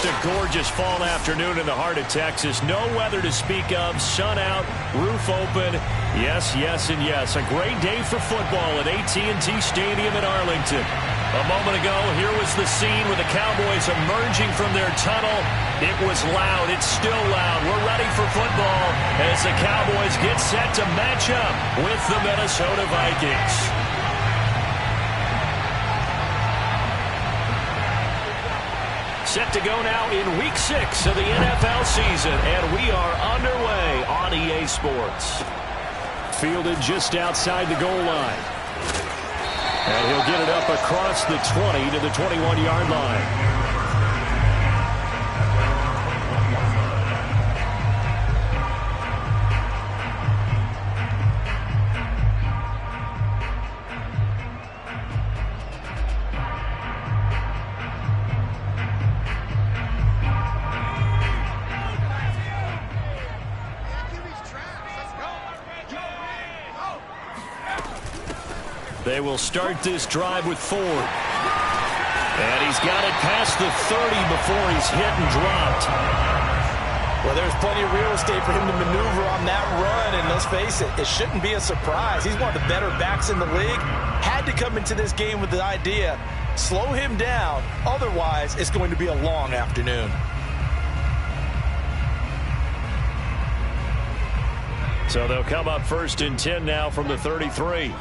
Just a gorgeous fall afternoon in the heart of Texas. No weather to speak of. Sun out, roof open. Yes, yes, and yes. A great day for football at AT&T Stadium in Arlington. A moment ago, here was the scene with the Cowboys emerging from their tunnel. It was loud. It's still loud. We're ready for football as the Cowboys get set to match up with the Minnesota Vikings. Set to go now in Week 6 of the NFL season, and we are underway on EA Sports. Fielded just outside the goal line. And he'll get it up across the 20 to the 21-yard line. They will start this drive with Ford. And he's got it past the 30 before he's hit and dropped. Well, there's plenty of real estate for him to maneuver on that run, and let's face it, it shouldn't be a surprise. He's one of the better backs in the league. Had to come into this game with the idea, slow him down, otherwise it's going to be a long afternoon. So they'll come up 1st and 10 now from the 33.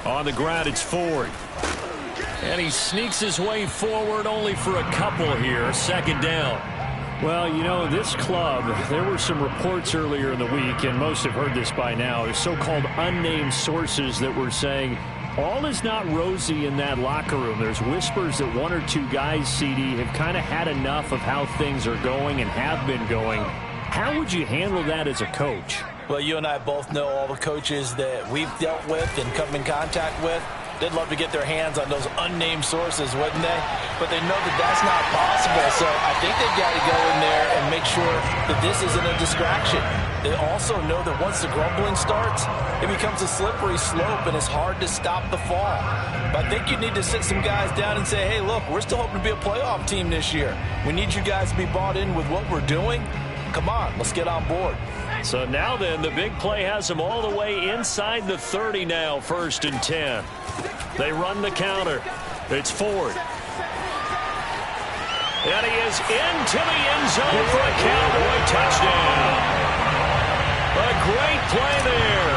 On the ground, it's Ford. And he sneaks his way forward only for a couple here. 2nd down. Well, you know, this club, there were some reports earlier in the week, and most have heard this by now. There's so-called unnamed sources that were saying all is not rosy in that locker room. There's whispers that 1 or 2 guys, CD, have kind of had enough of how things are going and have been going. How would you handle that as a coach? Well, you and I both know all the coaches that we've dealt with and come in contact with. They'd love to get their hands on those unnamed sources, wouldn't they? But they know that that's not possible, so I think they've got to go in there and make sure that this isn't a distraction. They also know that once the grumbling starts, it becomes a slippery slope, and it's hard to stop the fall. But I think you need to sit some guys down and say, hey, look, we're still hoping to be a playoff team this year. We need you guys to be bought in with what we're doing. Come on, let's get on board. So now then, the big play has them all the way inside the 30 now, 1st and 10. They run the counter. It's Ford. And he is into the end zone for a Cowboy touchdown. A great play there.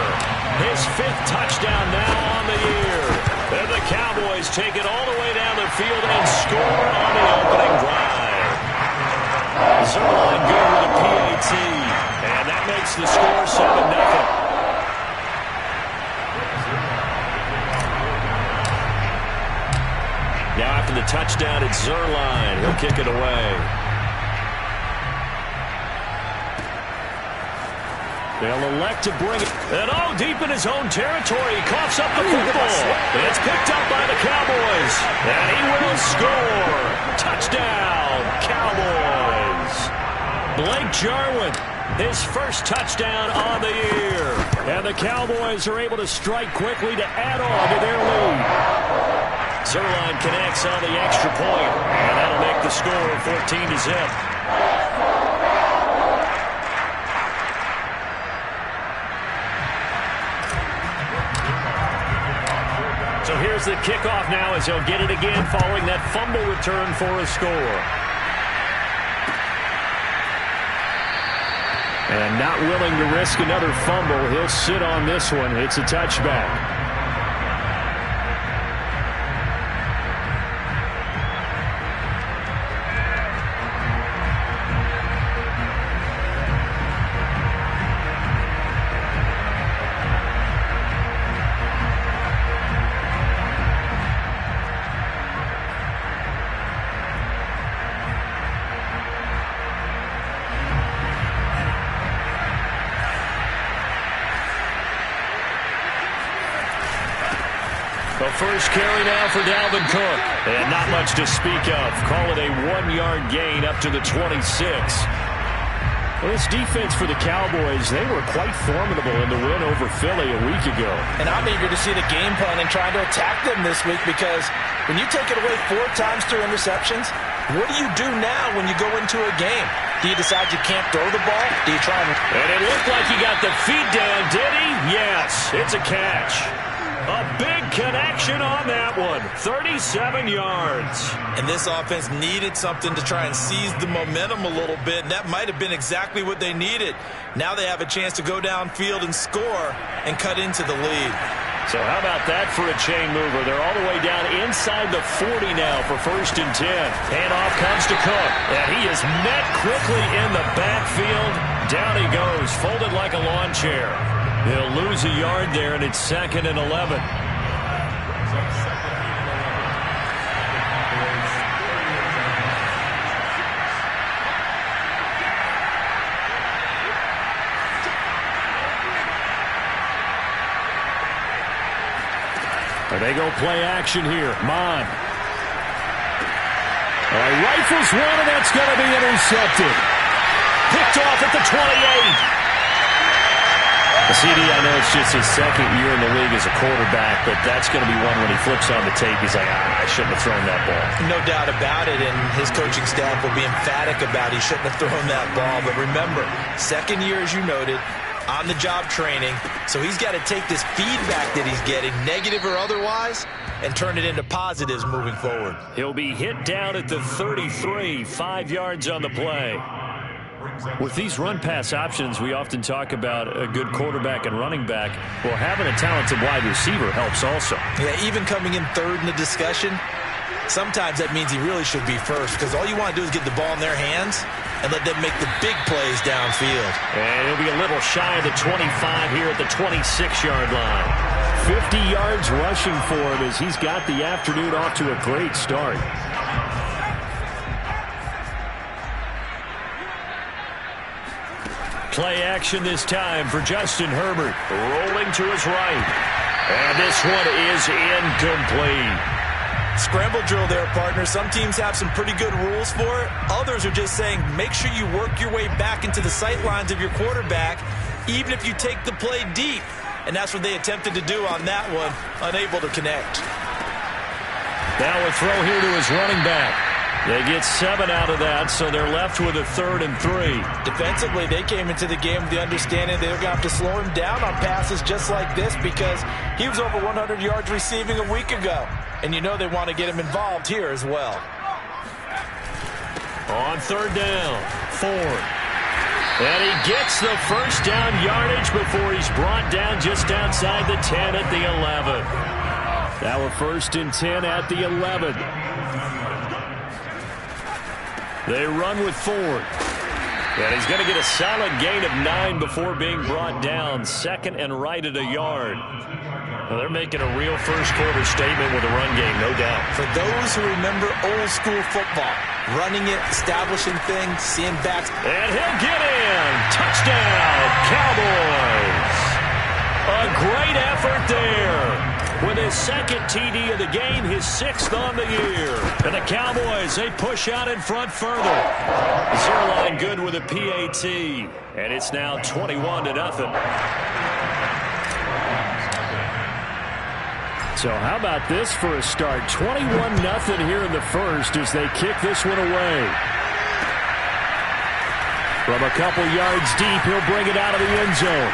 His 5th touchdown now on the year. And the Cowboys take it all the way down the field and score on the opening drive. Zerline good with a PAT. And that makes the score 7-0. Now after the touchdown, it's Zerline. He'll kick it away. They'll elect to bring it. And deep in his own territory. He coughs up the football. It's picked up by the Cowboys. And he will score. Touchdown, Cowboys. Blake Jarwin. His first touchdown on the year. And the Cowboys are able to strike quickly to add on to their lead. Zerline connects on the extra point. And that'll make the score 14-0. So here's the kickoff now as he'll get it again following that fumble return for a score. And not willing to risk another fumble, he'll sit on this one. It's a touchback. The first carry now for Dalvin Cook. And not much to speak of. Call it a 1-yard gain up to the 26. Well, this defense for the Cowboys, they were quite formidable in the win over Philly a week ago. And I'm eager to see the game plan and trying to attack them this week, because when you take it away 4 times through interceptions, what do you do now when you go into a game? Do you decide you can't throw the ball? Do you try and... And it looked like he got the feet down, did he? Yes, it's a catch. A big connection on that one. 37 yards. And this offense needed something to try and seize the momentum a little bit, and that might have been exactly what they needed. Now they have a chance to go downfield and score and cut into the lead. So how about that for a chain mover? They're all the way down inside the 40 now for 1st and 10. Handoff comes to Cook, and he is met quickly in the backfield. Down he goes, folded like a lawn chair. He'll lose a yard there, and it's 2nd and 11. They go play action here. Mon. Rifles one, and that's going to be intercepted. Picked off at the 28. CD, I know it's just his 2nd year in the league as a quarterback, but that's going to be one when he flips on the tape. He's like, I shouldn't have thrown that ball. No doubt about it, and his coaching staff will be emphatic about he shouldn't have thrown that ball. But remember, 2nd year, as you noted, on-the-job training, so he's got to take this feedback that he's getting, negative or otherwise, and turn it into positives moving forward. He'll be hit down at the 33, 5 yards on the play. With these run-pass options, we often talk about a good quarterback and running back. Well, having a talented wide receiver helps also. Yeah, even coming in 3rd in the discussion, sometimes that means he really should be 1st, because all you want to do is get the ball in their hands and let them make the big plays downfield. And he'll be a little shy of the 25 here at the 26-yard line. 50 yards rushing for him as he's got the afternoon off to a great start. Play action this time for Justin Herbert. Rolling to his right. And this one is incomplete. Scramble drill there, partner. Some teams have some pretty good rules for it. Others are just saying make sure you work your way back into the sight lines of your quarterback, even if you take the play deep. And that's what they attempted to do on that one, unable to connect. Now a throw here to his running back. They get 7 out of that, so they're left with a 3rd and 3. Defensively, they came into the game with the understanding they're going to have to slow him down on passes just like this, because he was over 100 yards receiving a week ago. And you know they want to get him involved here as well. On 3rd down, Ford. And he gets the 1st down yardage before he's brought down just outside the 10 at the 11. Now a 1st and 10 at the 11. They run with Ford. And he's going to get a solid gain of 9 before being brought down. 2nd and right at a yard. Well, they're making a real first-quarter statement with a run game, no doubt. For those who remember old-school football, running it, establishing things, seeing backs. And he'll get in. Touchdown, Cowboys. A great effort there. With his 2nd TD of the game, his 6th on the year. And the Cowboys, they push out in front further. Zerline good with a PAT. And it's now 21-0. So how about this for a start? 21-0 here in the 1st as they kick this one away. From a couple yards deep, he'll bring it out of the end zone.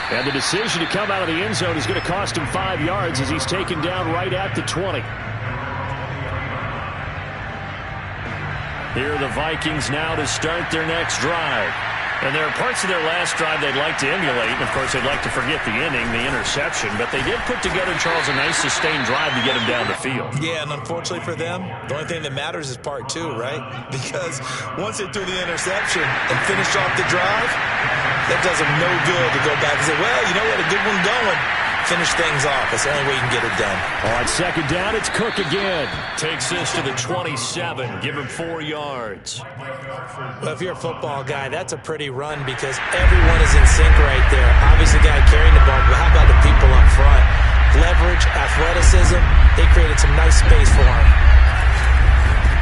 And the decision to come out of the end zone is going to cost him 5 yards as he's taken down right at the 20. Here are the Vikings now to start their next drive. And there are parts of their last drive they'd like to emulate. And, of course, they'd like to forget the inning, the interception. But they did put together, Charles, a nice sustained drive to get him down the field. Yeah, and unfortunately for them, the only thing that matters is part 2, right? Because once they threw the interception and finished off the drive, that does them no good to go back and say, well, you know what, a good one going. Finish things off. That's the only way you can get it done. On 2nd down, it's Cook again. Takes this to the 27. Give him 4 yards. Well, if you're a football guy, that's a pretty run because everyone is in sync right there. Obviously, the guy carrying the ball, but how about the people up front? Leverage, athleticism, they created some nice space for him.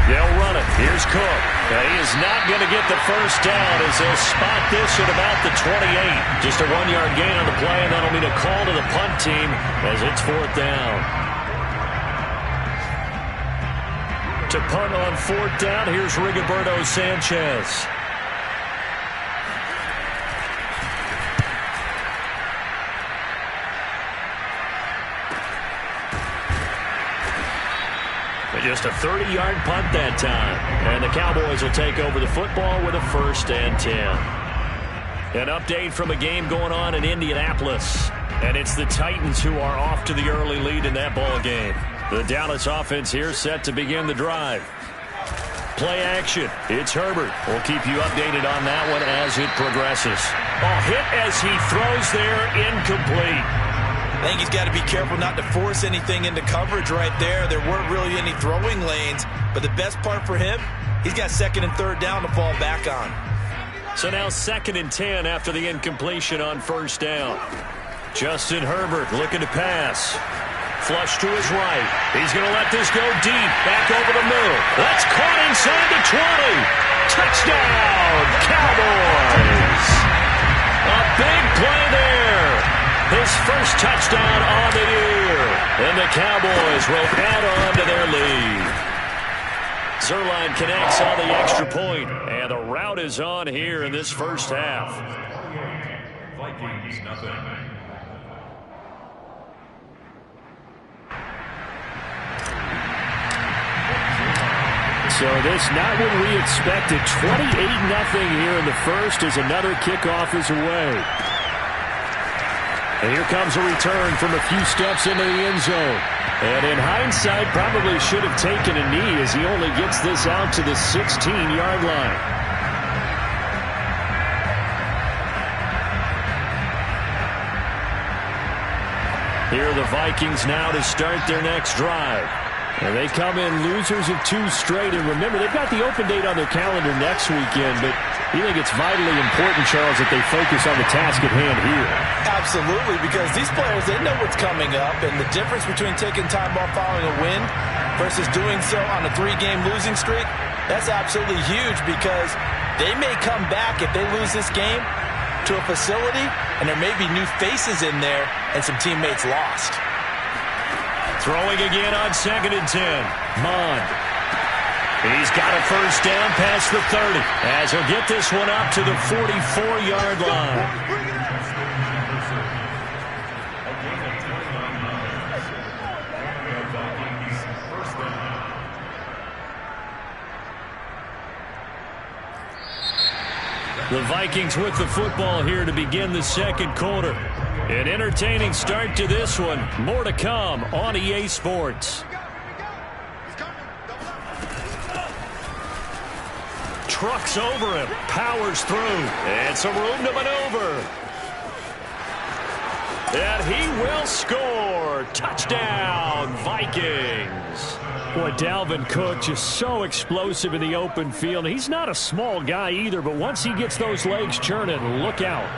They'll run it. Here's Cook. And he is not going to get the first down as they'll spot this at about the 28. Just a 1-yard gain on the play, and that'll mean a call to the punt team as it's 4th down. To punt on 4th down, here's Rigoberto Sanchez. Just a 30-yard punt that time. And the Cowboys will take over the football with a 1st and 10. An update from a game going on in Indianapolis. And it's the Titans who are off to the early lead in that ball game. The Dallas offense here set to begin the drive. Play action. It's Herbert. We'll keep you updated on that one as it progresses. A hit as he throws there, incomplete. I think he's got to be careful not to force anything into coverage right there. There weren't really any throwing lanes, but the best part for him, he's got 2nd and 3rd down to fall back on. So now 2nd and 10 after the incompletion on 1st down. Justin Herbert looking to pass. Flush to his right. He's going to let this go deep. Back over the middle. That's caught inside the 20. Touchdown, Cowboys. A big play there. His first touchdown on the year. And the Cowboys will add on to their lead. Zerline connects on the extra point, and the route is on here in this first half. Vikings, nothing. So this not what we expected. 28-0 here in the first as another kickoff is away. And here comes a return from a few steps into the end zone. And in hindsight, probably should have taken a knee as he only gets this out to the 16-yard line. Here are the Vikings now to start their next drive. And they come in losers of 2 straight. And remember, they've got the open date on their calendar next weekend, but you think it's vitally important, Charles, that they focus on the task at hand here? Absolutely, because these players, they know what's coming up, and the difference between taking time off following a win versus doing so on a 3-game losing streak, that's absolutely huge because they may come back if they lose this game to a facility, and there may be new faces in there and some teammates lost. Throwing again on 2nd and 10. Mond. He's got a first down past the 30 as he'll get this one up to the 44-yard line. The Vikings with the football here to begin the 2nd quarter. An entertaining start to this one. More to come on EA Sports. Trucks over him, powers through, and some room to maneuver. And he will score. Touchdown, Vikings. Boy, Dalvin Cook just so explosive in the open field. He's not a small guy either, but once he gets those legs churning, look out.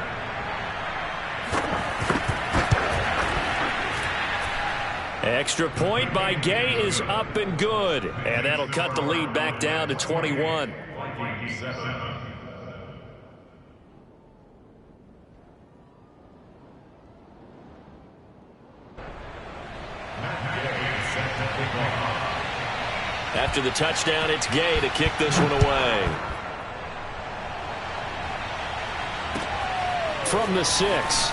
Extra point by Gay is up and good. And that'll cut the lead back down to 21. After the touchdown, it's Gay to kick this one away. From the 6.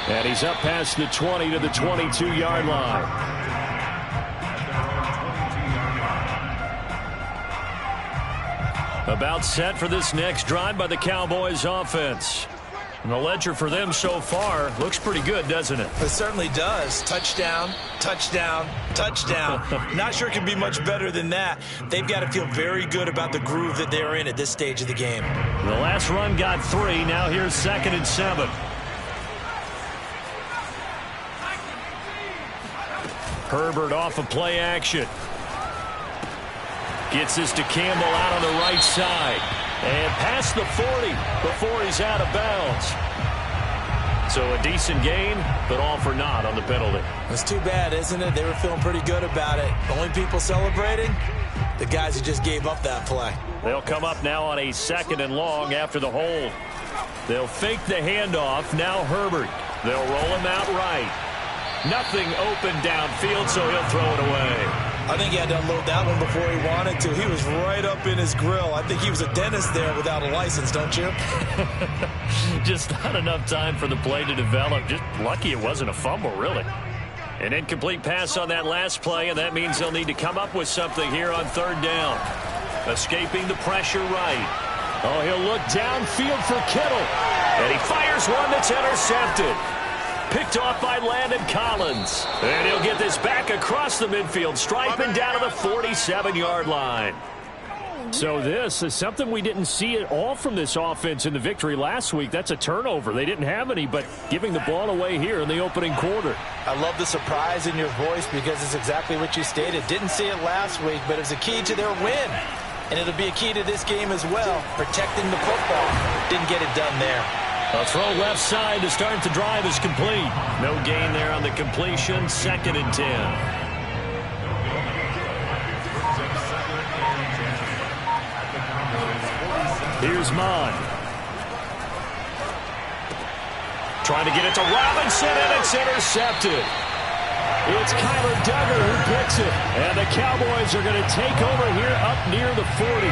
And he's up past the 20 to the 22-yard line. About set for this next drive by the Cowboys offense. And the ledger for them so far looks pretty good, doesn't it? It certainly does. Touchdown, touchdown, touchdown. Not sure it can be much better than that. They've got to feel very good about the groove that they're in at this stage of the game. The last run got 3. Now here's 2nd and 7. Herbert off of play action. Gets this to Campbell out on the right side. And past the 40 before he's out of bounds. So a decent gain, but all for naught on the penalty. It's too bad, isn't it? They were feeling pretty good about it. The only people celebrating, the guys who just gave up that play. They'll come up now on a 2nd and long after the hold. They'll fake the handoff. Now Herbert. They'll roll him out right. Nothing open downfield, so he'll throw it away. I think he had to unload that one before he wanted to. He was right up in his grill. I think he was a dentist there without a license, don't you? Just not enough time for the play to develop. Just lucky it wasn't a fumble, really. An incomplete pass on that last play, and that means they'll need to come up with something here on 3rd down. Escaping the pressure right. Oh, he'll look downfield for Kittle. And he fires one that's intercepted. Picked off by Landon Collins. And he'll get this back across the midfield stripe and down to the 47-yard line. So this is something we didn't see at all from this offense in the victory last week. That's a turnover. They didn't have any, but giving the ball away here in the opening quarter. I love the surprise in your voice because it's exactly what you stated. Didn't see it last week, but it was a key to their win. And it'll be a key to this game as well, protecting the football. Didn't get it done there. A throw left side to start the drive is complete. No gain there on the completion. 2nd and 10. Here's Mon. Trying to get it to Robinson, and it's intercepted. It's Kyler Duggar who picks it. And the Cowboys are going to take over here up near the 40.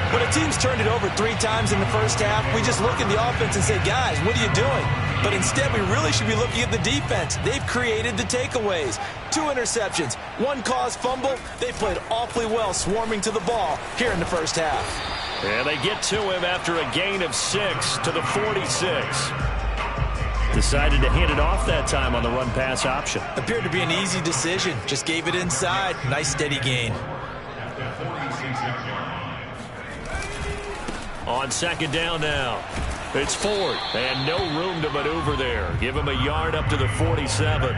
When a team's turned it over 3 times in the first half, we just look at the offense and say, guys, what are you doing? But instead, we really should be looking at the defense. They've created the takeaways. 2 interceptions, 1 caused fumble. They played awfully well swarming to the ball here in the first half. And they get to him after a gain of 6 to the 46. Decided to hand it off that time on the run-pass option. Appeared to be an easy decision. Just gave it inside. Nice steady gain. On 2nd down now. It's 4th, and no room to maneuver there. Give him a yard up to the 47.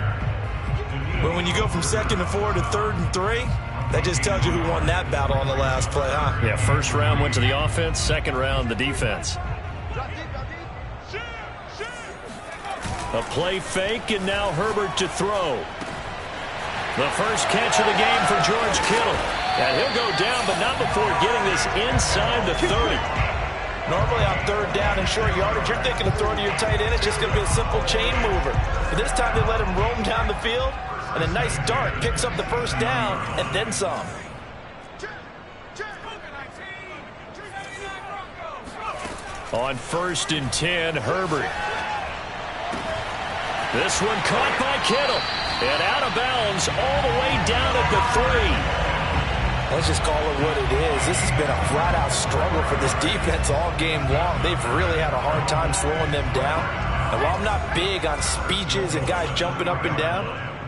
But when you go from 2nd and 4 to 3rd and 3, that just tells you who won that battle on the last play, huh? Yeah, 1st round went to the offense, 2nd round the defense. A play fake, and now Herbert to throw. The first catch of the game for George Kittle. And he'll go down, but not before getting this inside the 30. Normally on 3rd down and short yardage, you're thinking of throwing to your tight end. It's just going to be a simple chain mover. But this time they let him roam down the field, and a nice dart picks up the 1st down and then some. On 1st and 10, Herbert. This one caught by Kittle. And out of bounds all the way down at the 3. Let's just call it what it is. This has been a flat-out struggle for this defense all game long. They've really had a hard time slowing them down. And while I'm not big on speeches and guys jumping up and down,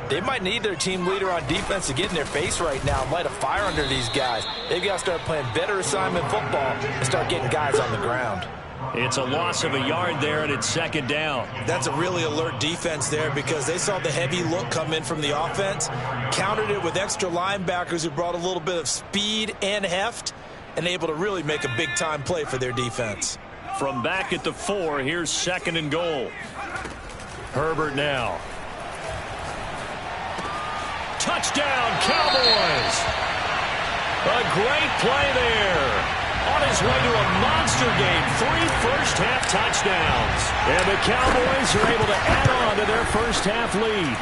they might need their team leader on defense to get in their face right now and light a fire under these guys. They've got to start playing better assignment football and start getting guys on the ground. It's a loss of a yard there, and it's 2nd down. That's a really alert defense there because they saw the heavy look come in from the offense, countered it with extra linebackers who brought a little bit of speed and heft, and able to really make a big-time play for their defense. From back at the 4, here's 2nd and goal. Herbert now. Touchdown, Cowboys! A great play there. On his way to a monster game, 3 first-half touchdowns. And the Cowboys are able to add on to their first-half lead.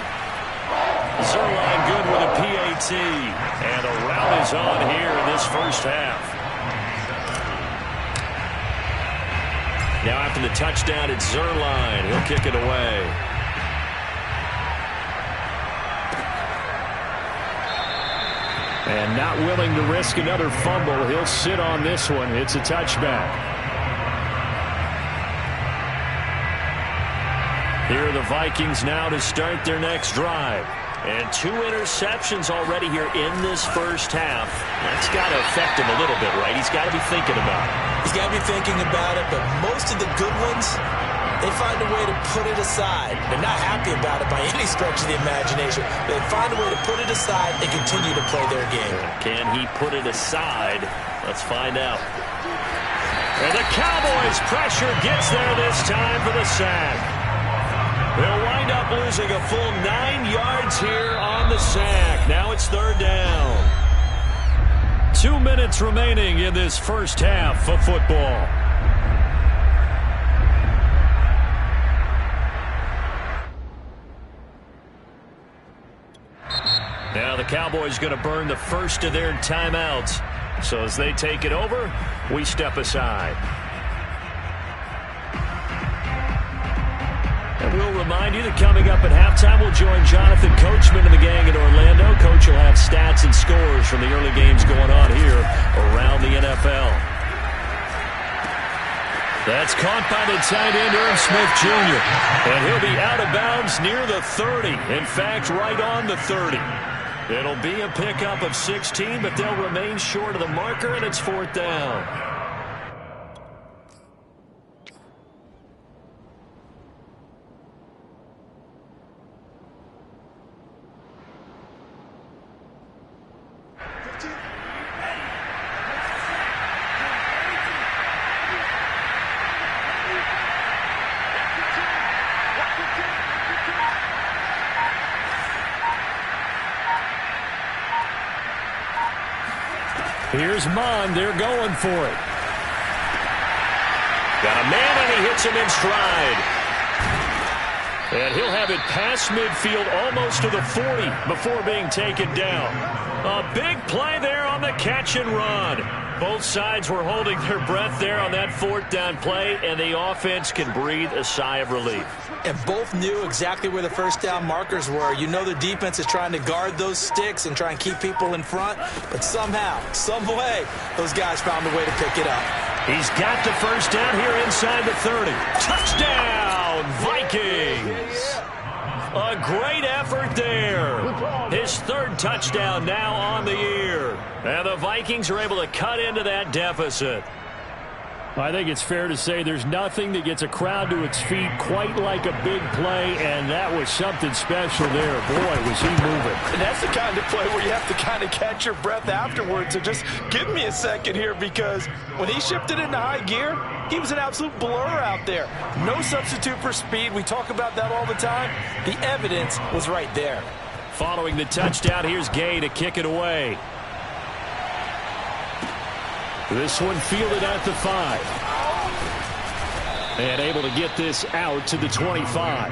Zerline good with a PAT. And the rout is on here in this first half. Now after the touchdown, it's Zerline. He'll kick it away. And not willing to risk another fumble, he'll sit on this one. It's a touchback. Here are the Vikings now to start their next drive. And 2 interceptions already here in this first half. That's got to affect him a little bit, right? He's got to be thinking about it. He's got to be thinking about it, but most of the good ones, they find a way to put it aside. They're not happy about it by any stretch of the imagination. They find a way to put it aside and continue to play their game. Can he put it aside? Let's find out. And the Cowboys' pressure gets there this time for the sack. up losing a full 9 yards here on the sack. Now it's third down. 2 minutes remaining in this first half of football. Now the Cowboys going to burn the first of their timeouts. So as they take it over, we step aside. And we'll remind you that coming up at halftime, we'll join Jonathan Coachman and the gang in Orlando. Coach will have stats and scores from the early games going on here around the NFL. That's caught by the tight end, Irv Smith Jr. And he'll be out of bounds near the 30. In fact, right on the 30. It'll be a pickup of 16, but they'll remain short of the marker, and it's fourth down. Here's Mond. They're going for it. Got a man, and he hits him in stride. And he'll have it past midfield almost to the 40 before being taken down. A big play there on the catch and run. Both sides were holding their breath there on that fourth down play, and the offense can breathe a sigh of relief. And both knew exactly where the first down markers were. You know the defense is trying to guard those sticks and try and keep people in front, but somehow, some way, those guys found a way to pick it up. He's got the first down here inside the 30. Touchdown, Vikings! A great effort there. His third touchdown now on the year. And the Vikings are able to cut into that deficit. I think it's fair to say there's nothing that gets a crowd to its feet quite like a big play, and that was something special there. Boy, was he moving. And that's the kind of play where you have to kind of catch your breath afterwards. So just give me a second here, because when he shifted into high gear, he was an absolute blur out there. No substitute for speed. We talk about that all the time. The evidence was right there. Following the touchdown, here's Gay to kick it away. This one fielded at the 5. And able to get this out to the 25.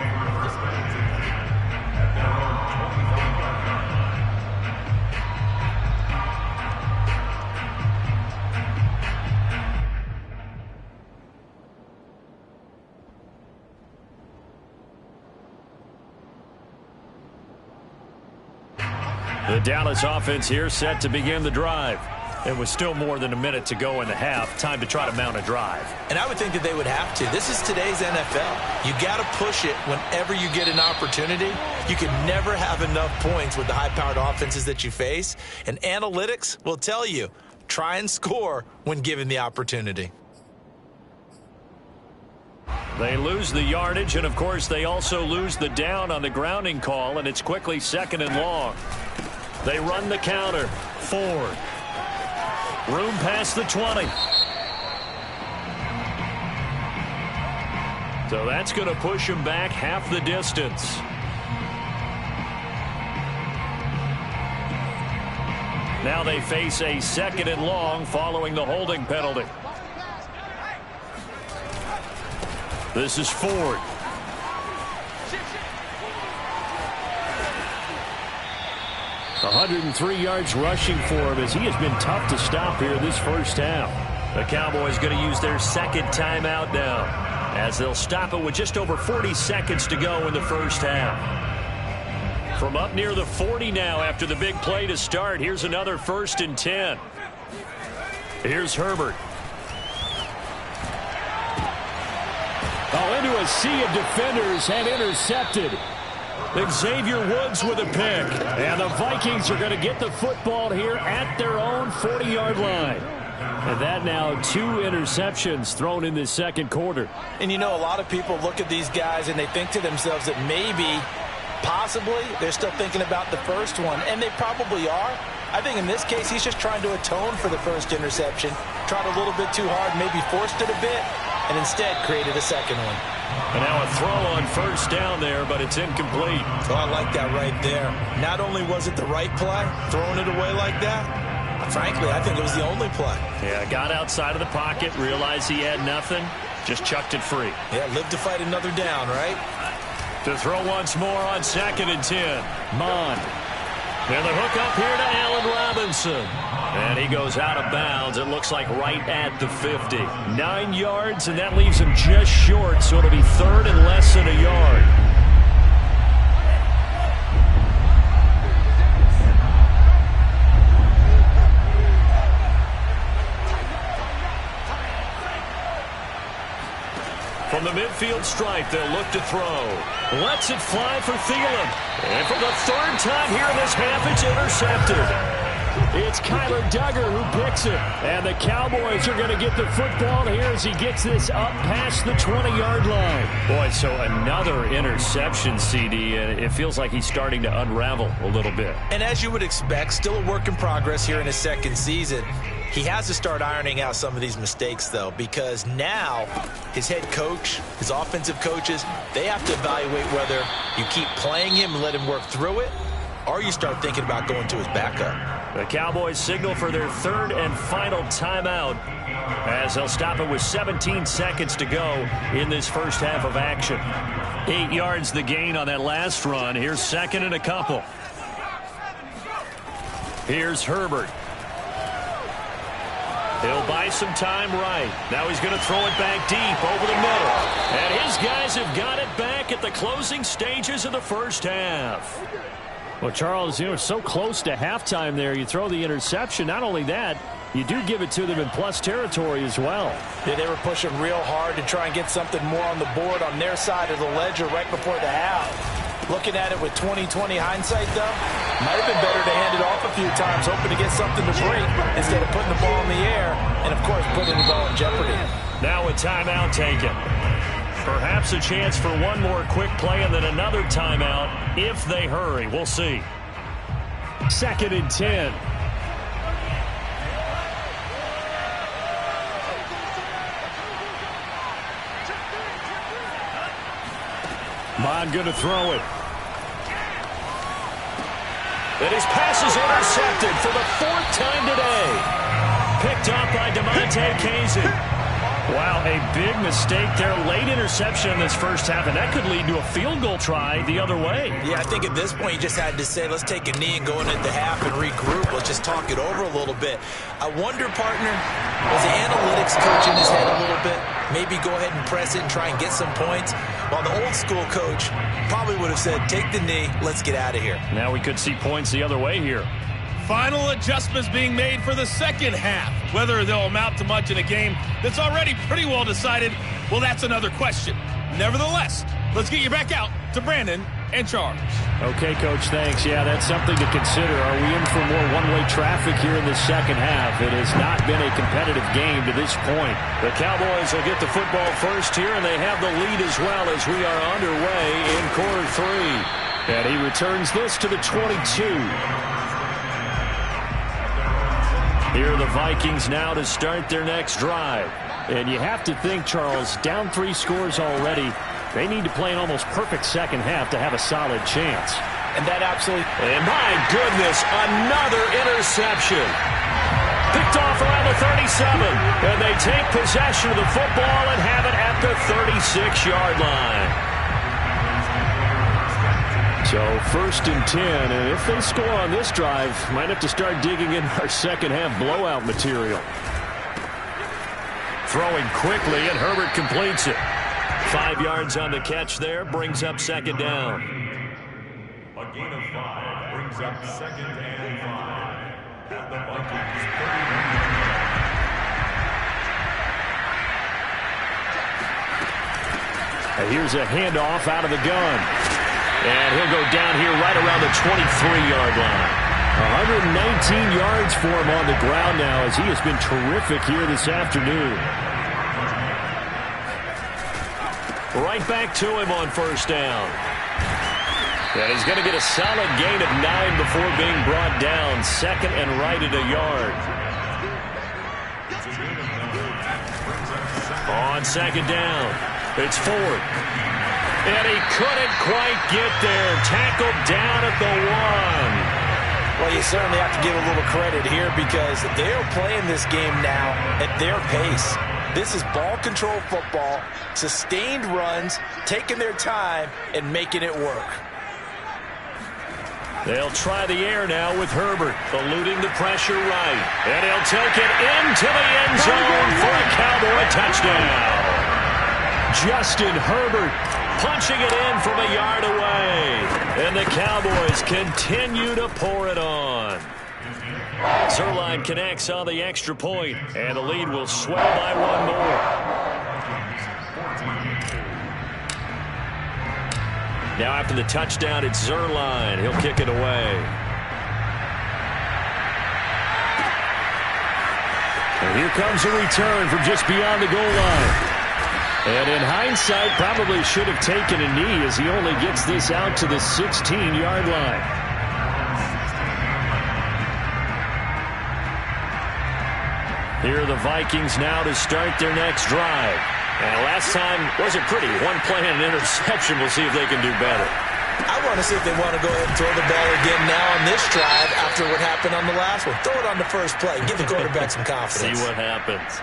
The Dallas offense here set to begin the drive. It was still more than a minute to go in the half. Time to try to mount a drive. And I would think that they would have to. This is today's NFL. You got to push it whenever you get an opportunity. You can never have enough points with the high-powered offenses that you face. And analytics will tell you, try and score when given the opportunity. They lose the yardage, and, of course, they also lose the down on the grounding call, and it's quickly second and long. They run the counter. Ford. Room past the 20. So that's going to push him back half the distance. Now they face a second and long following the holding penalty. This is Ford. 103 yards rushing for him as he has been tough to stop here this first half. The Cowboys going to use their second timeout now as they'll stop it with just over 40 seconds to go in the first half. From up near the 40 now after the big play to start, here's another 1st and 10. Here's Herbert. Oh, into a sea of defenders and intercepted. Xavier Woods with a pick. And the Vikings are going to get the football here at their own 40-yard line. And that now 2 interceptions thrown in this second quarter. And you know, a lot of people look at these guys and they think to themselves that maybe, possibly, they're still thinking about the first one. And they probably are. I think in this case, he's just trying to atone for the first interception. Tried a little bit too hard, maybe forced it a bit. and instead created a second one. And now a throw on first down there, but it's incomplete. Oh, I like that right there. Not only was it the right play, throwing it away like that, frankly, I think it was the only play. Yeah, got outside of the pocket, realized he had nothing, just chucked it free. Yeah, live to fight another down, right? To throw once more on 2nd and 10. Mond. And the hook up here to Allen Robinson. And he goes out of bounds. It looks like right at the 50. 9 yards, and that leaves him just short, so it'll be 3rd and less than a yard. From the midfield stripe, they'll look to throw. Lets it fly for Thielen. And for the 3rd time here in this half, it's intercepted. It's Nypical Tigger who picks it. And the Cowboys are going to get the football here as he gets this up past the 20-yard line. Boy, so another interception, CD, and it feels like he's starting to unravel a little bit. And as you would expect, still a work in progress here in his 2nd season. He has to start ironing out some of these mistakes, though, because now his head coach, his offensive coaches, they have to evaluate whether you keep playing him and let him work through it, or you start thinking about going to his backup. The Cowboys signal for their 3rd and final timeout as they'll stop it with 17 seconds to go in this first half of action. 8 yards the gain on that last run. Here's 2nd and a couple. Here's Herbert. He'll buy some time right. Now he's going to throw it back deep over the middle. And his guys have got it back at the closing stages of the first half. Well, Charles, you know, so close to halftime there. You throw the interception. Not only that, you do give it to them in plus territory as well. Yeah, they were pushing real hard to try and get something more on the board on their side of the ledger right before the half. Looking at it with 20/20 hindsight, though, might have been better to hand it off a few times, hoping to get something to break instead of putting the ball in the air and, of course, putting the ball in jeopardy. Now a timeout taken. Perhaps a chance for one more quick play and then another timeout if they hurry. We'll see. 2nd and 10. Mond going to throw it. And his pass is intercepted for the 4th time today. Picked up by DeMonte Casey. Wow, a big mistake there. Late interception in this first half, and that could lead to a field goal try the other way. Yeah, I think at this point you just had to say, let's take a knee and go into the half and regroup. Let's just talk it over a little bit. I wonder, partner, was the analytics coach in his head a little bit? Maybe go ahead and press it and try and get some points. While the old school coach probably would have said, take the knee, let's get out of here. Now we could see points the other way here. Final adjustments being made for the second half. Whether they'll amount to much in a game that's already pretty well decided, well, that's another question. Nevertheless, let's get you back out to Brandon and Charles. Okay, Coach, thanks. Yeah, that's something to consider. Are we in for more one-way traffic here in the second half? It has not been a competitive game to this point. The Cowboys will get the football first here, and they have the lead as well as we are underway in quarter 3. And he returns this to the 22. Here are the Vikings now to start their next drive. And you have to think, Charles, down 3 scores already. They need to play an almost perfect second half to have a solid chance. And that absolutely... And my goodness, another interception. Picked off around the 37. And they take possession of the football and have it at the 36-yard line. So 1st and 10, and if they score on this drive, might have to start digging in our second half blowout material. Throwing quickly, and Herbert completes it. 5 yards on the catch there, brings up 2nd down. A gain of 5 brings up 2nd and 5. At the Vikings 31. And here's a handoff out of the gun. And he'll go down here right around the 23-yard line. 119 yards for him on the ground now as he has been terrific here this afternoon. Right back to him on 1st down. And he's going to get a solid gain of 9 before being brought down. 2nd and right at a yard. On second down, it's Ford. And he couldn't quite get there. Tackled down at the 1. Well, you certainly have to give a little credit here because they are playing this game now at their pace. This is ball control football, sustained runs, taking their time, and making it work. They'll try the air now with Herbert, eluding the pressure right. And he'll take it into the end zone for a Cowboy touchdown. Justin Herbert punching it in from a yard away. And the Cowboys continue to pour it on. Zerline connects on the extra point, and the lead will swell by 1 more. Now after the touchdown, it's Zerline. He'll kick it away. And here comes a return from just beyond the goal line. And in hindsight, probably should have taken a knee as he only gets this out to the 16-yard line. Here are the Vikings now to start their next drive. And last time wasn't pretty. One play and an interception. We'll see if they can do better. I want to see if they want to go ahead and throw the ball again now on this drive after what happened on the last one. Throw it on the first play. Give the quarterback some confidence. See what happens.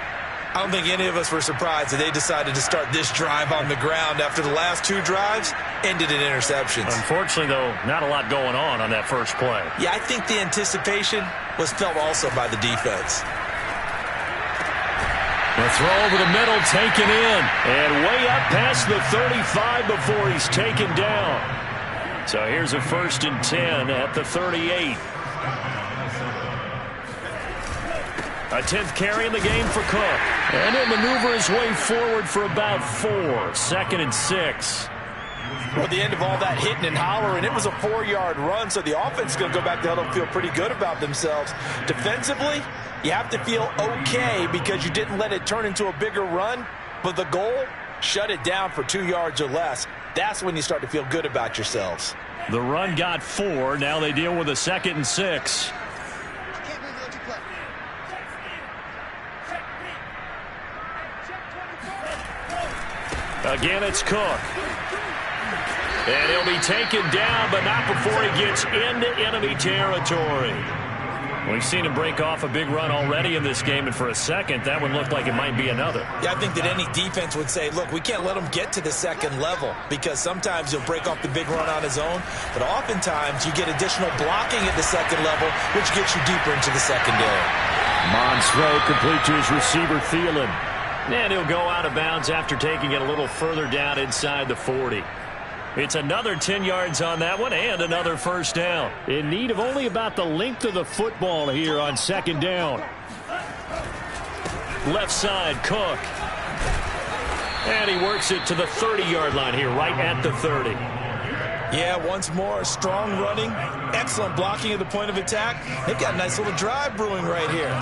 I don't think any of us were surprised that they decided to start this drive on the ground after the last 2 drives ended in interceptions. Unfortunately, though, not a lot going on that first play. Yeah, I think the anticipation was felt also by the defense. The throw over the middle, taken in, and way up past the 35 before he's taken down. So here's a 1st and 10 at the 38. A 10th carry in the game for Cook. And he'll maneuver his way forward for about 4. 2nd and 6. Well, at the end of all that hitting and hollering, it was a 4-yard run, so the offense is going to go back to huddle and feel pretty good about themselves. Defensively, you have to feel okay because you didn't let it turn into a bigger run, but the goal, shut it down for 2 yards or less. That's when you start to feel good about yourselves. The run got 4. Now they deal with a 2nd and 6. Again, it's Cook. And he'll be taken down, but not before he gets into enemy territory. We've seen him break off a big run already in this game, and for a second, that one looked like it might be another. Yeah, I think that any defense would say, look, we can't let him get to the second level because sometimes he'll break off the big run on his own, but oftentimes you get additional blocking at the second level, which gets you deeper into the secondary. Mond's throw complete to his receiver, Thielen. And he'll go out of bounds after taking it a little further down inside the 40. It's another 10 yards on that one and another 1st down. In need of only about the length of the football here on 2nd down. Left side, Cook. And he works it to the 30-yard line here, right at the 30. Yeah, once more, strong running, excellent blocking at the point of attack. They've got a nice little drive brewing right here.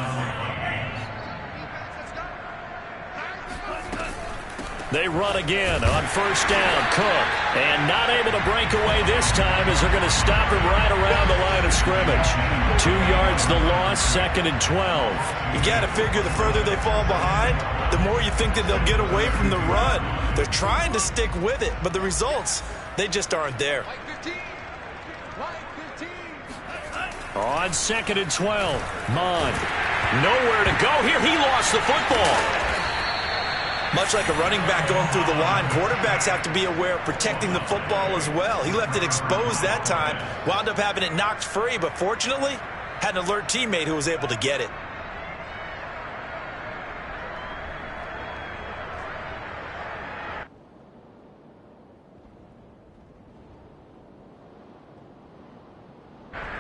They run again on 1st down. Cook. And not able to break away this time as they're going to stop him right around the line of scrimmage. 2 yards the loss, 2nd and 12. You got to figure the further they fall behind, the more you think that they'll get away from the run. They're trying to stick with it, but the results, they just aren't there. On 2nd and 12. Mond. Nowhere to go here. He lost the football. Much like a running back going through the line, quarterbacks have to be aware of protecting the football as well. He left it exposed that time, wound up having it knocked free, but fortunately, had an alert teammate who was able to get it.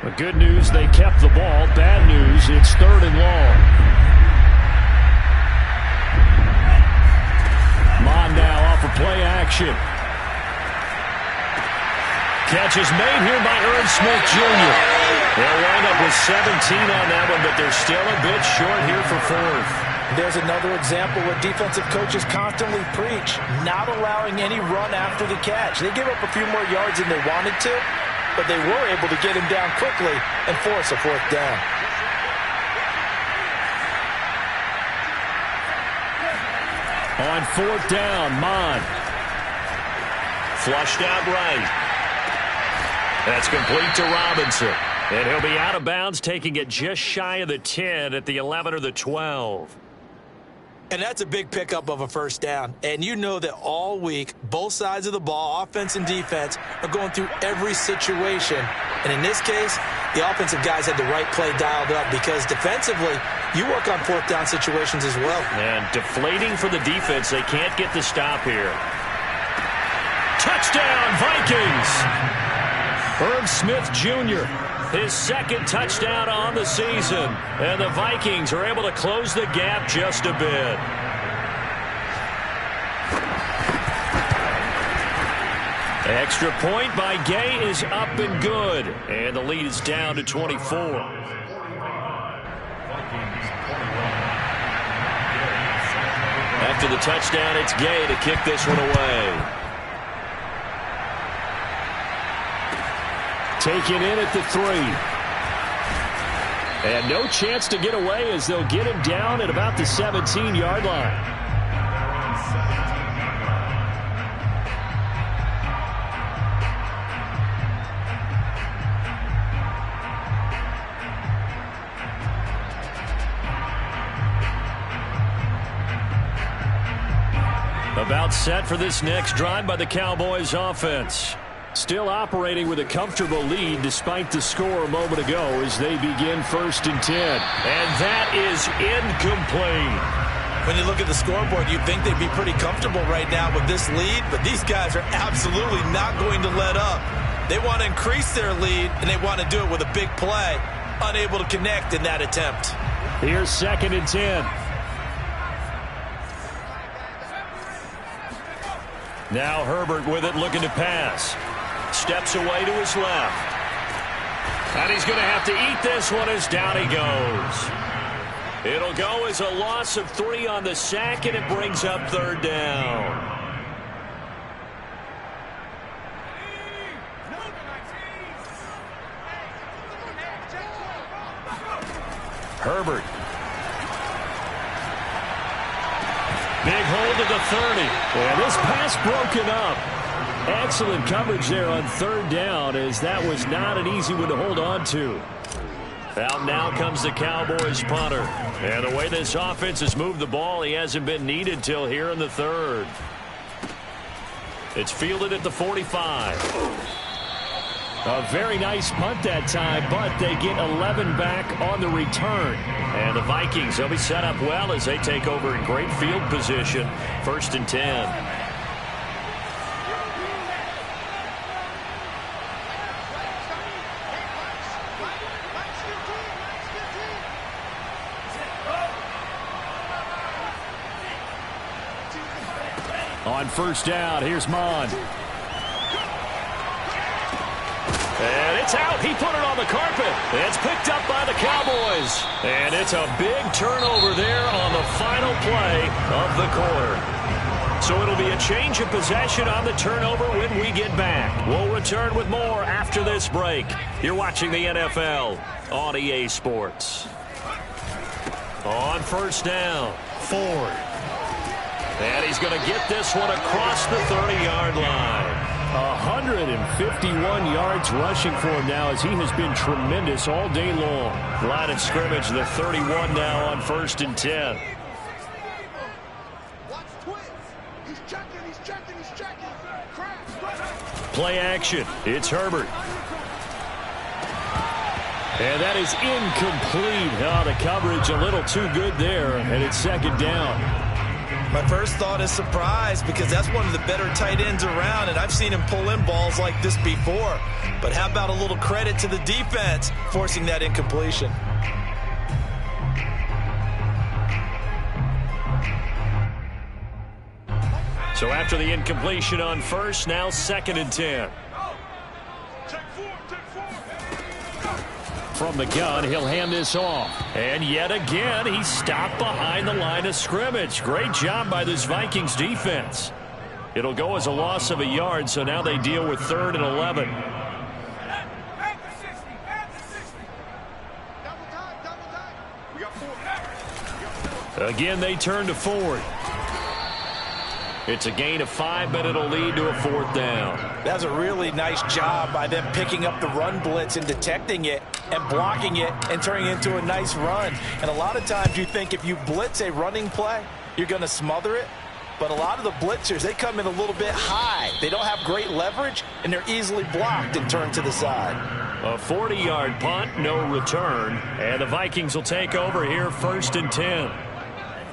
The good news, they kept the ball. Bad news, it's 3rd and long. Mond now off of play action. Catch is made here by Irv Smith Jr. They'll wind up with 17 on that one, but they're still a bit short here for 4th. There's another example where defensive coaches constantly preach, not allowing any run after the catch. They give up a few more yards than they wanted to, but they were able to get him down quickly and force a 4th down. On fourth down, Mon. Flushed out right. That's complete to Robinson. And he'll be out of bounds, taking it just shy of the 10 at the 11 or the 12. And that's a big pickup of a first down. And you know that all week, both sides of the ball, offense and defense, are going through every situation. And in this case, the offensive guys had the right play dialed up because defensively, you work on fourth down situations as well. And deflating for the defense. They can't get the stop here. Touchdown, Vikings! Herb Smith Jr., his second touchdown on the season. And the Vikings are able to close the gap just a bit. Extra point by Gay is up and good. And the lead is down to 24. After the touchdown, it's Gay to kick this one away. Taken in at the 3. And no chance to get away as they'll get him down at about the 17-yard line. About set for this next drive by the Cowboys offense. Still operating with a comfortable lead despite the score a moment ago as they begin 1st and 10. And that is incomplete. When you look at the scoreboard, you'd think they'd be pretty comfortable right now with this lead, but these guys are absolutely not going to let up. They want to increase their lead, and they want to do it with a big play. Unable to connect in that attempt. Here's 2nd and 10. Now Herbert with it, looking to pass. Steps away to his left. And he's going to have to eat this one as down he goes. It'll go as a loss of 3 on the sack, and it brings up 3rd down. Herbert. Big hold of the 30. And this pass broken up. Excellent coverage there on 3rd down, as that was not an easy one to hold on to. Out now comes the Cowboys punter. And the way this offense has moved the ball, he hasn't been needed till here in the 3rd. It's fielded at the 45. A very nice punt that time, but they get 11 back on the return. And the Vikings, they'll be set up well as they take over in great field position. 1st and 10. On 1st down, here's Mon. And it's out. He put it on the carpet. It's picked up by the Cowboys. And it's a big turnover there on the final play of the quarter. So it'll be a change of possession on the turnover when we get back. We'll return with more after this break. You're watching the NFL on EA Sports. On 1st down, Ford. And he's going to get this one across the 30-yard line. 151 yards rushing for him now as he has been tremendous all day long. Line of scrimmage, the 31 now on 1st and 10. Play action. It's Herbert. And that is incomplete. Oh, the coverage a little too good there, and it's 2nd down. My first thought is surprise because that's one of the better tight ends around, and I've seen him pull in balls like this before. But how about a little credit to the defense forcing that incompletion? So after the incompletion on 1st, now 2nd and 10. From the gun, he'll hand this off. And yet again, he's stopped behind the line of scrimmage. Great job by this Vikings defense. It'll go as a loss of a yard, so now they deal with 3rd and 11. Again, they turn to Ford. It's a gain of 5, but it'll lead to a 4th down. That was a really nice job by them picking up the run blitz and detecting it and blocking it and turning it into a nice run. And a lot of times you think if you blitz a running play, you're going to smother it. But a lot of the blitzers, they come in a little bit high. They don't have great leverage, and they're easily blocked and turned to the side. A 40-yard punt, no return. And the Vikings will take over here 1st and 10.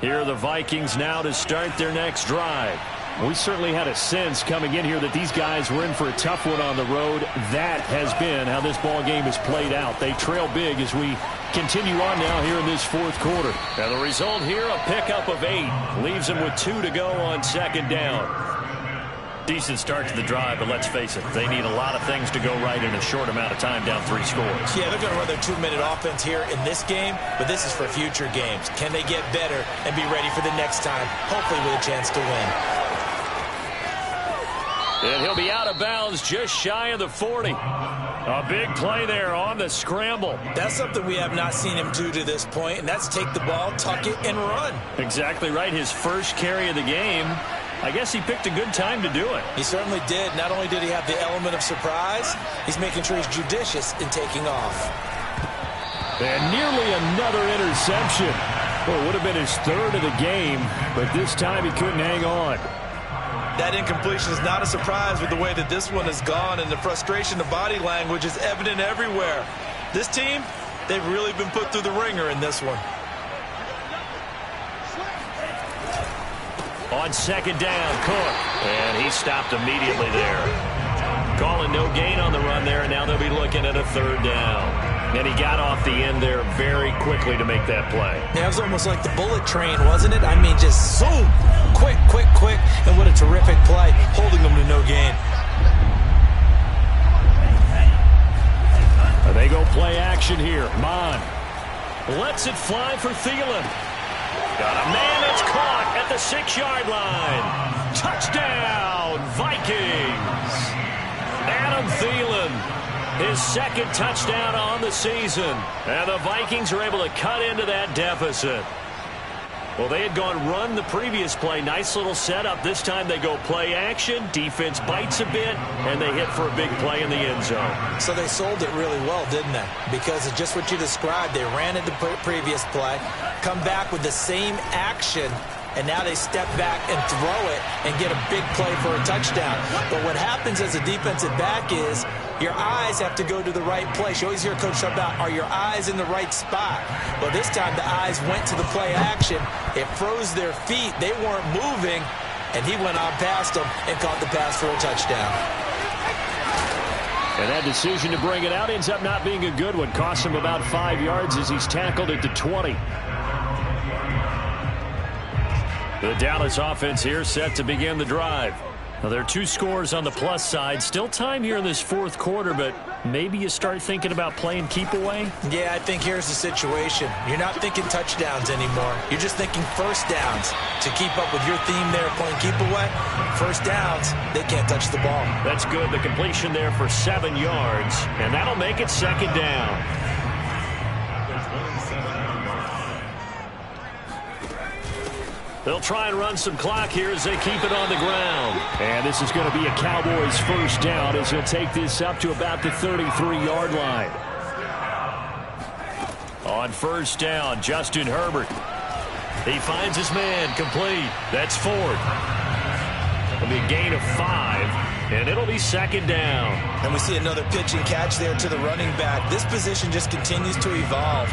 Here are the Vikings now to start their next drive. We certainly had a sense coming in here that these guys were in for a tough one on the road. That has been how this ball game has played out. They trail big as we continue on now here in this 4th quarter. And the result here, a pickup of 8. Leaves them with 2 to go on 2nd down. Decent start to the drive, but let's face it, they need a lot of things to go right in a short amount of time, down 3 scores. Yeah, they're going to run their 2-minute offense here in this game, but this is for future games. Can they get better and be ready for the next time, hopefully with a chance to win? And he'll be out of bounds just shy of the 40. A big play there on the scramble. That's something we have not seen him do to this point, and that's take the ball, tuck it, and run. Exactly right. His first carry of the game. I guess he picked a good time to do it. He certainly did. Not only did he have the element of surprise, he's making sure he's judicious in taking off. And nearly another interception. Well, it would have been his 3rd of the game, but this time he couldn't hang on. That incompletion is not a surprise with the way that this one has gone, and the frustration, the body language is evident everywhere. This team, they've really been put through the ringer in this one. On 2nd down, Cook. And he stopped immediately there. Calling no gain on the run there, and now they'll be looking at a 3rd down. And he got off the end there very quickly to make that play. Yeah, it was almost like the bullet train, wasn't it? I mean, just zoom. Quick, quick, quick. And what a terrific play, holding them to no gain. They go play action here. Mon lets it fly for Thielen. Got a man that's caught at the 6-yard line. Touchdown, Vikings. Adam Thielen, his 2nd touchdown on the season. And the Vikings are able to cut into that deficit. Well, they had gone run the previous play. Nice little setup. This time they go play action. Defense bites a bit, and they hit for a big play in the end zone. So they sold it really well, didn't they? Because it's just what you described. They ran it the previous play, come back with the same action, and now they step back and throw it and get a big play for a touchdown. But what happens as a defensive back is your eyes have to go to the right place. You always hear Coach talk about, are your eyes in the right spot? Well, this time the eyes went to the play action. It froze their feet. They weren't moving, and he went on past them and caught the pass for a touchdown. And that decision to bring it out ends up not being a good one. Costs him about 5 yards as he's tackled at the 20. The Dallas offense here set to begin the drive. Now, there are 2 scores on the plus side. Still time here in this 4th quarter, but maybe you start thinking about playing keep away? Yeah, I think here's the situation. You're not thinking touchdowns anymore. You're just thinking first downs. To keep up with your theme there, playing keep away, first downs, they can't touch the ball. That's good. The completion there for 7 yards, and that'll make it 2nd down. They'll try and run some clock here as they keep it on the ground. And this is going to be a Cowboys 1st down as he'll take this up to about the 33-yard line. On 1st down, Justin Herbert. He finds his man complete. That's Ford. It'll be a gain of 5, and it'll be 2nd down. And we see another pitch and catch there to the running back. This position just continues to evolve.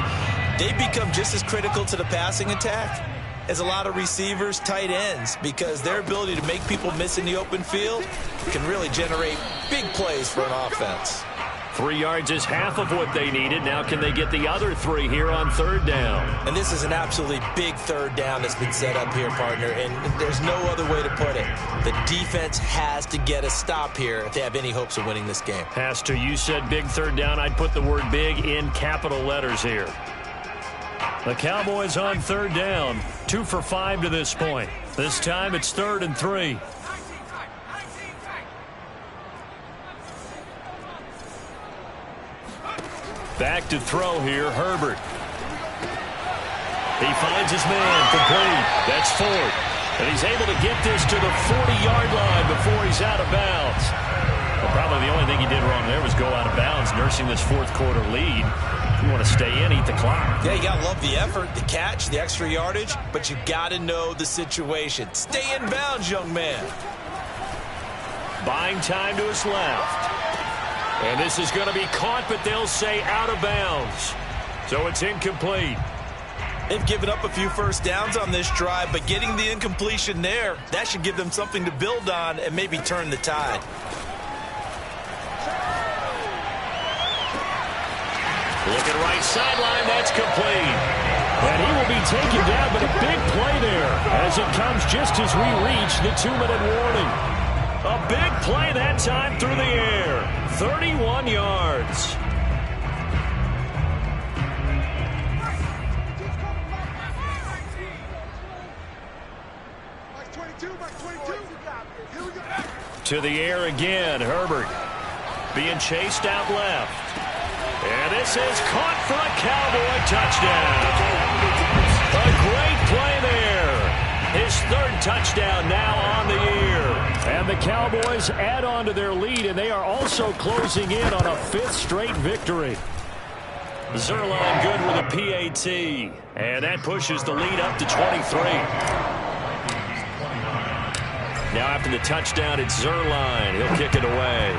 They become just as critical to the passing attack as a lot of receivers, tight ends, because their ability to make people miss in the open field can really generate big plays for an offense. 3 yards is half of what they needed. Now can they get the other 3 here on 3rd down? And this is an absolutely big 3rd down that's been set up here, partner, and there's no other way to put it. The defense has to get a stop here if they have any hopes of winning this game. Has to. You said big 3rd down. I'd put the word big in capital letters here. The Cowboys on 3rd down. 2 for 5 to this point. This time it's 3rd and 3. Back to throw here, Herbert. He finds his man complete. That's Ford. And he's able to get this to the 40-yard line before he's out of bounds. Well, probably the only thing he did wrong there was go out of bounds, nursing this fourth-quarter lead. If you want to stay in, eat the clock. Yeah, you got to love the effort, the catch, the extra yardage, but you got to know the situation. Stay in bounds, young man. Buying time to his left. And this is going to be caught, but they'll say out of bounds. So it's incomplete. They've given up a few first downs on this drive, but getting the incompletion there, that should give them something to build on and maybe turn the tide. Looking right sideline, that's complete. And he will be taken down, but a big play there as it comes just as we reach the 2-minute warning. A big play that time through the air. 31 yards. To the air again, Herbert being chased out left. And this is caught for a Cowboy touchdown. A great play there. His third touchdown now on the year. And the Cowboys add on to their lead, and they are also closing in on a 5th straight victory. Zerline good with a PAT. And that pushes the lead up to 23. Now after the touchdown, it's Zerline. He'll kick it away.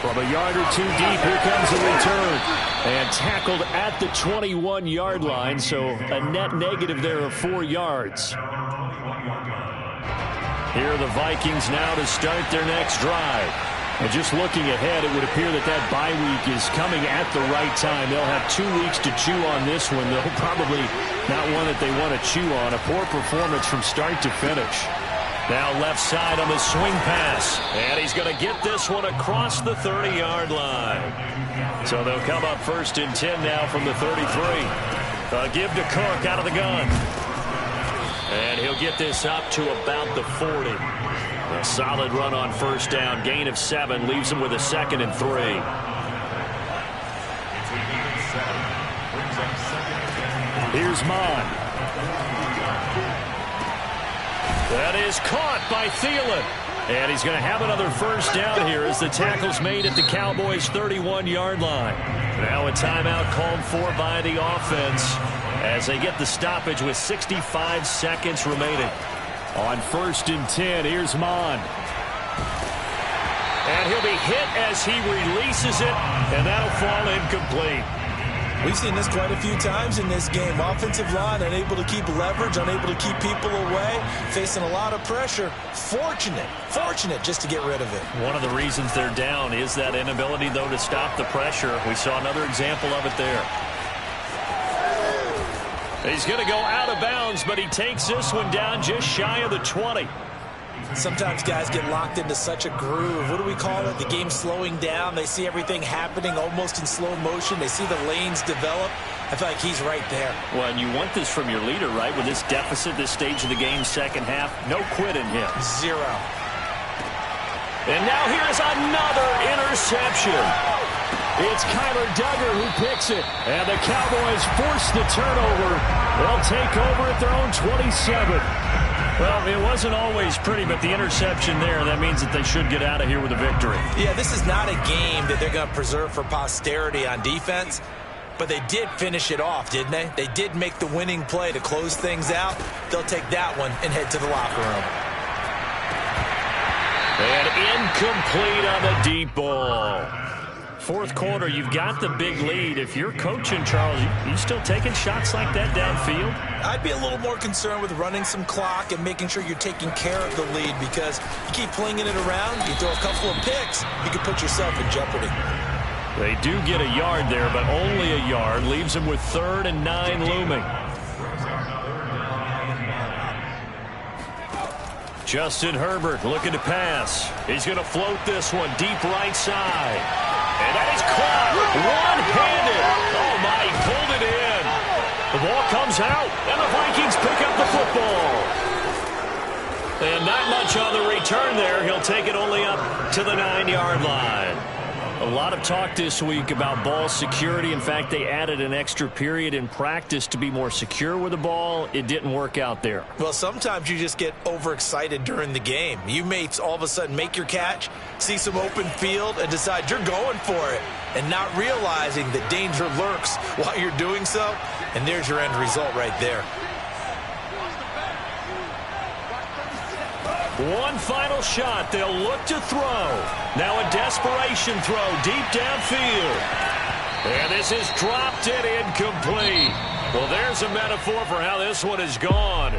From a yard or two deep, here comes the return. And tackled at the 21-yard line, so a net negative there of 4 yards. Here are the Vikings now to start their next drive. And just looking ahead, it would appear that that bye week is coming at the right time. They'll have 2 weeks to chew on this one, though probably not one that they want to chew on. A poor performance from start to finish. Now left side on the swing pass. And he's going to get this one across the 30-yard line. So they'll come up 1st and 10 now from the 33. Give to Cook out of the gun. And he'll get this up to about the 40. A solid run on 1st down. Gain of 7 leaves him with a 2nd and 3. Here's Mon. That is caught by Thielen. And he's going to have another 1st down here as the tackle's made at the Cowboys' 31-yard line. Now a timeout called for by the offense as they get the stoppage with 65 seconds remaining. On 1st and 10, here's Mon. And he'll be hit as he releases it, and that'll fall incomplete. We've seen this quite a few times in this game. Offensive line unable to keep leverage, unable to keep people away, facing a lot of pressure. Fortunate just to get rid of it. One of the reasons they're down is that inability, though, to stop the pressure. We saw another example of it there. He's going to go out of bounds, but he takes this one down just shy of the 20. Sometimes guys get locked into such a groove. What do we call it? The game slowing down. They see everything happening almost in slow motion. They see the lanes develop. I feel like he's right there. Well, and you want this from your leader, right? With this deficit, this stage of the game, 2nd half, no quit in him. 0. And now here's another interception. It's Kyler Duggar who picks it. And the Cowboys force the turnover. They'll take over at their own 27. Well, it wasn't always pretty, but the interception there, that means that they should get out of here with a victory. Yeah, this is not a game that they're going to preserve for posterity on defense, but they did finish it off, didn't they? They did make the winning play to close things out. They'll take that one and head to the locker room. And incomplete on the deep ball. 4th quarter, you've got the big lead. If you're coaching, Charles, you still taking shots like that downfield? I'd be a little more concerned with running some clock and making sure you're taking care of the lead, because you keep flinging it around, you throw a couple of picks, you could put yourself in jeopardy. They do get a yard there, but only a yard. Leaves them with 3rd and 9 looming. Justin Herbert looking to pass. He's going to float this one deep right side. And that is caught one-handed. Oh, my, he pulled it in. The ball comes out, and the Vikings pick up the football. And not much on the return there. He'll take it only up to the 9-yard line. A lot of talk this week about ball security. In fact, they added an extra period in practice to be more secure with the ball. It didn't work out there. Well, sometimes you just get overexcited during the game. You may all of a sudden make your catch, see some open field, and decide you're going for it, and not realizing that danger lurks while you're doing so. And there's your end result right there. One final shot. They'll look to throw. Now a desperation throw deep downfield. And this is dropped and incomplete. Well, there's a metaphor for how this one has gone.